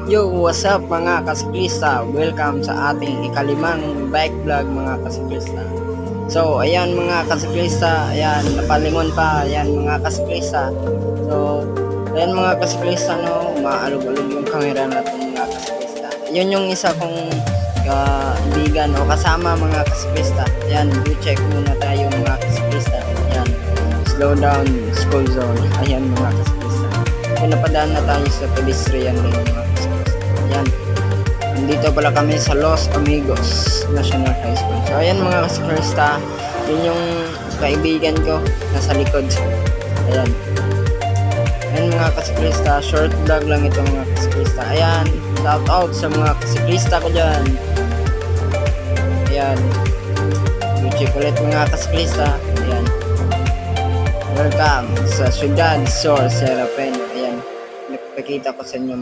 Yo, what's up mga kasiklista? Welcome sa ating ikalimang bike vlog mga kasiklista. So, ayan mga kasiklista, ayan, napalingon pa, ayan mga kasiklista. So, ayan mga kasiklista, no, umaalog-alog yung camera natin mga kasiklista. Yun yung isa kong kaibigan o kasama mga kasiklista. Ayan, do check muna tayo mga kasiklista. Ayan, slow down, school zone. Ayan mga kasiklista. Ayan, napadaan na tayo sa pedestrian lane mga kasiklista. Ayan, nandito pala kami sa Los Amigos National High School. So ayan mga kasiklista, yun yung kaibigan ko nasa likod. Ayan, ayan mga kasiklista, short vlog lang ito mga kasiklista. Ayan, shout out sa mga kasiklista ko dyan. Ayan, YouTube ulit mga kasiklista. Ayan, welcome sa Ciudad Sor Serapeno. Ayan, nagpakita ko sa inyo